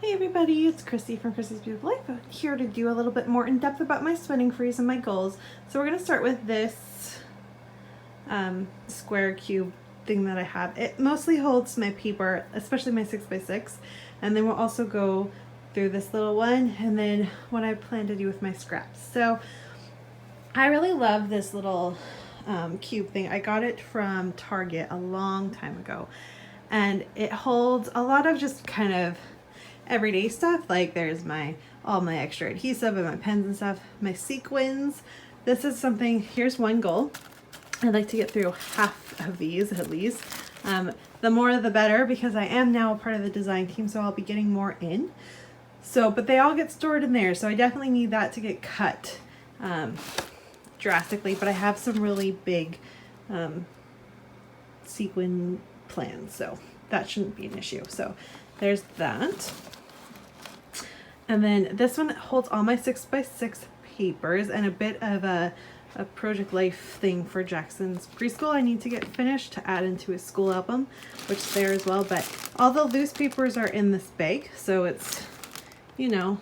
Hey everybody, it's Christy from Christy's Beautiful Life. I'm here to do a little bit more in depth about my spending freeze and my goals. So we're going to start with this square cube thing that I have. It mostly holds my paper, especially my 6x6, and then we'll also go through this little one and then what I plan to do with my scraps. So I really love this little cube thing. I got it from Target a long time ago, and it holds a lot of just kind of everyday stuff. Like there's all my extra adhesive and my pens and stuff, my sequins. This is something, here's one goal. I'd like to get through half of these at least. The more the better, because I am now a part of the design team, so I'll be getting more in. So, but they all get stored in there, so I definitely need that to get cut drastically, but I have some really big sequin plans, so that shouldn't be an issue. So there's that. And then this one holds all my 6x6 papers and a bit of a Project Life thing for Jackson's preschool I need to get finished to add into his school album, which is there as well. But all the loose papers are in this bag, so it's, you know,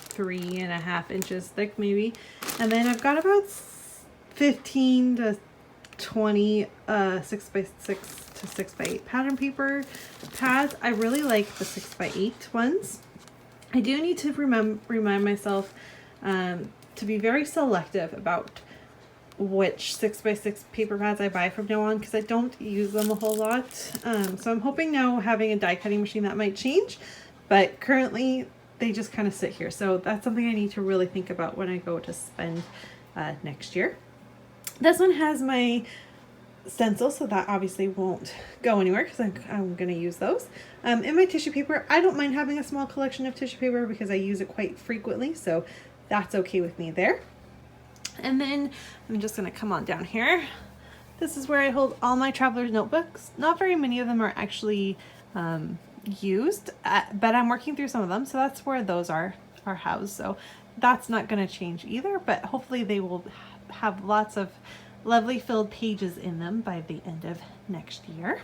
3.5 inches thick maybe. And then I've got about 15 to 20 6x6 to 6x8 pattern paper pads. I really like the 6x8 ones. I do need to remind myself to be very selective about which 6x6 paper pads I buy from now on, because I don't use them a whole lot. So I'm hoping now having a die cutting machine that might change, but currently they just kind of sit here. So that's something I need to really think about when I go to spend next year. This one has my stencil, so that obviously won't go anywhere because I'm going to use those. In my tissue paper, I don't mind having a small collection of tissue paper because I use it quite frequently, so that's okay with me there. And then I'm just going to come on down here. This is where I hold all my traveler's notebooks. Not very many of them are actually used, but I'm working through some of them, so that's where those are housed. So that's not going to change either, but hopefully they will have lots of lovely filled pages in them by the end of next year.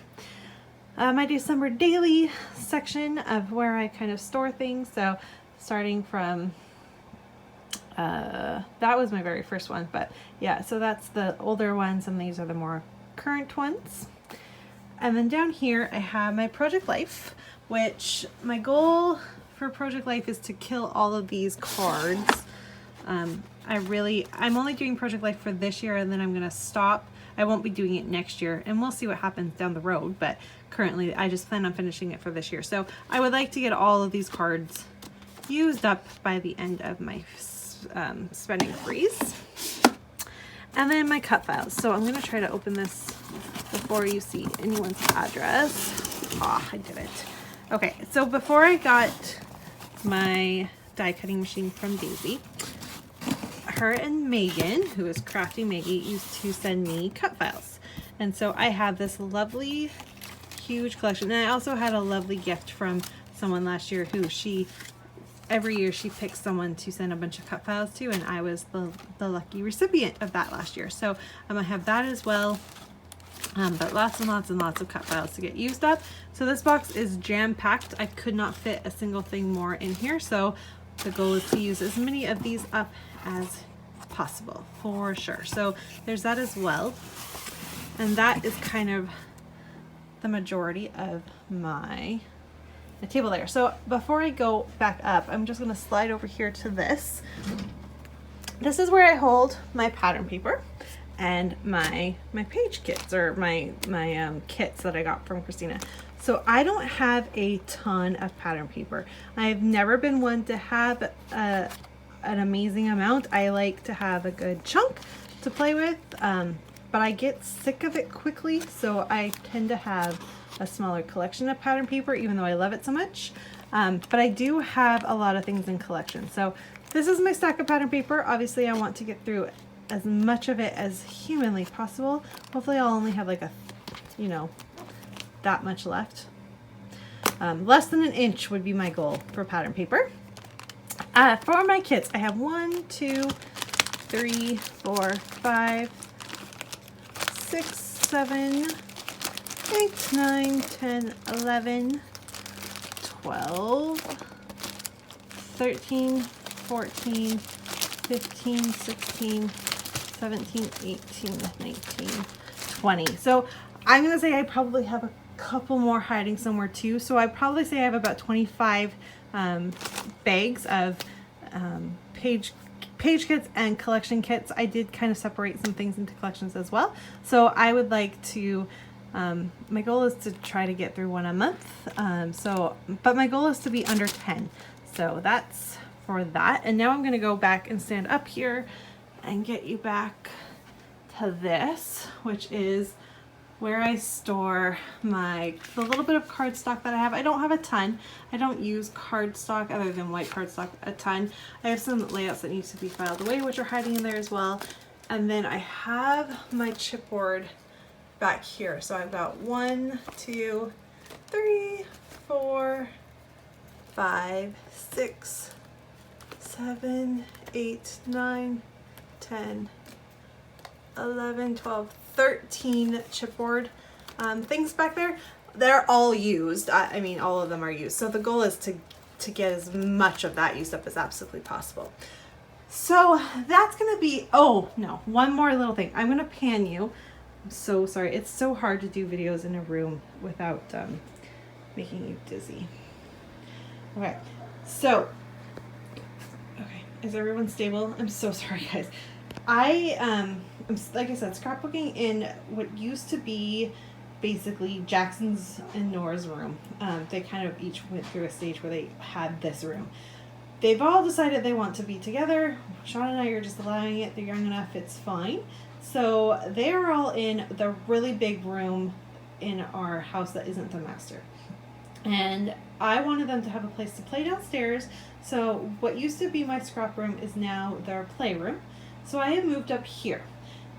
My December daily section of where I kind of store things. So starting from, that was my very first one, but yeah, so that's the older ones and these are the more current ones. And then down here I have my Project Life, which my goal for Project Life is to kill all of these cards. I'm only doing Project Life for this year, and then I'm going to stop. I won't be doing it next year, and we'll see what happens down the road, but currently I just plan on finishing it for this year. So I would like to get all of these cards used up by the end of my spending freeze. And then my cut files. So I'm going to try to open this before you see anyone's address. I did it. Okay, so before I got my die cutting machine from Daisy, her and Megan, who is Crafty Maggie, used to send me cut files. And so I have this lovely, huge collection. And I also had a lovely gift from someone last year who every year she picks someone to send a bunch of cut files to, and I was the lucky recipient of that last year. So I'm gonna have that as well. But lots and lots and lots of cut files to get used up. So this box is jam-packed. I could not fit a single thing more in here. So the goal is to use as many of these up as possible for sure. So there's that as well. And that is kind of the majority of my table there. So before I go back up, I'm just going to slide over here to this. This is where I hold my pattern paper and my page kits, or my kits that I got from Christina. So I don't have a ton of pattern paper. I've never been one to have an amazing amount. I like to have a good chunk to play with, but I get sick of it quickly, so I tend to have a smaller collection of pattern paper, even though I love it so much. But I do have a lot of things in collection. So this is my stack of pattern paper. Obviously I want to get through as much of it as humanly possible. Hopefully I'll only have like that much left. Less than an inch would be my goal for pattern paper. For my kits, I have 1, 2, 3, 4, 5, 6, 7, 8, 9, 10, 11, 12, 13, 14, 15, 16, 17, 18, 19, 20. So I'm going to say I probably have a couple more hiding somewhere too. So I probably say I have about 25 bags of page kits and collection kits. I did kind of separate some things into collections as well. So I would like to, my goal is to try to get through one a month. But my goal is to be under 10. So that's for that. And now I'm going to go back and stand up here and get you back to this, which is where I store the little bit of cardstock that I have. I don't have a ton. I don't use cardstock other than white cardstock a ton. I have some layouts that need to be filed away, which are hiding in there as well. And then I have my chipboard back here. So I've got 1, 2, 3, 4, 5, 6, 7, 8, 9, 10, 11, 12, 13 chipboard things back there. They're all used. I mean, all of them are used. So the goal is to get as much of that used up as absolutely possible. So that's going to be, oh no, one more little thing. I'm going to pan you. I'm so sorry. It's so hard to do videos in a room without making you dizzy. Okay, so, okay, is everyone stable? I'm so sorry, guys. I'm, like I said, scrapbooking in what used to be basically Jackson's and Nora's room. They kind of each went through a stage where they had this room. They've all decided they want to be together. Sean and I are just allowing it. They're young enough, it's fine. So they're all in the really big room in our house that isn't the master. And I wanted them to have a place to play downstairs. So what used to be my scrap room is now their playroom. So I have moved up here.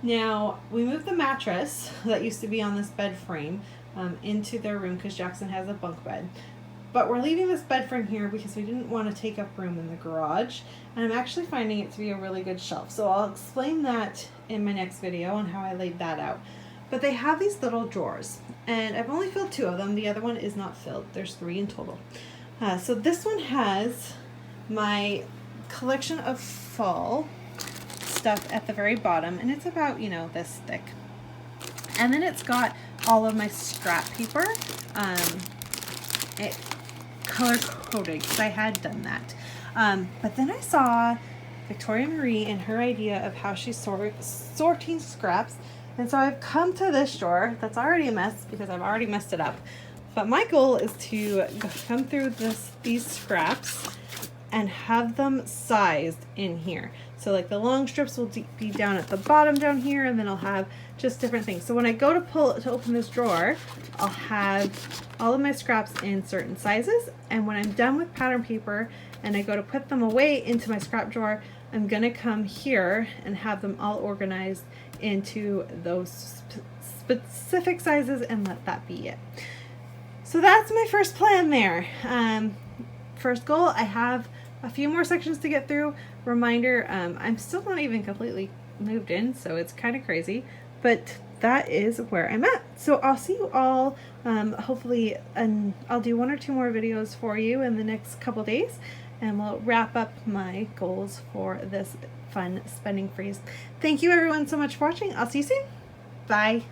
Now, we moved the mattress that used to be on this bed frame into their room because Jackson has a bunk bed. But we're leaving this bed frame here because we didn't want to take up room in the garage. And I'm actually finding it to be a really good shelf. So I'll explain that in my next video on how I laid that out. But they have these little drawers. And I've only filled 2 of them. The other one is not filled. There's 3 in total. So this one has my collection of fall stuff at the very bottom, and it's about, you know, this thick. And then it's got all of my scrap paper, it color coded because I had done that. But then I saw Victoria Marie and her idea of how she's sorting scraps, and so I've come to this drawer that's already a mess because I've already messed it up. But my goal is to come through these scraps and have them sized in here. So like the long strips will be down at the bottom down here, and then I'll have just different things. So when I go to open this drawer, I'll have all of my scraps in certain sizes, and when I'm done with pattern paper and I go to put them away into my scrap drawer, I'm gonna come here and have them all organized into those specific sizes and let that be it. So that's my first plan there. First goal, I have a few more sections to get through. Reminder, I'm still not even completely moved in, so it's kind of crazy, but that is where I'm at. So I'll see you all, hopefully, and I'll do 1 or 2 more videos for you in the next couple days, and we'll wrap up my goals for this fun spending freeze. Thank you everyone so much for watching. I'll see you soon. Bye.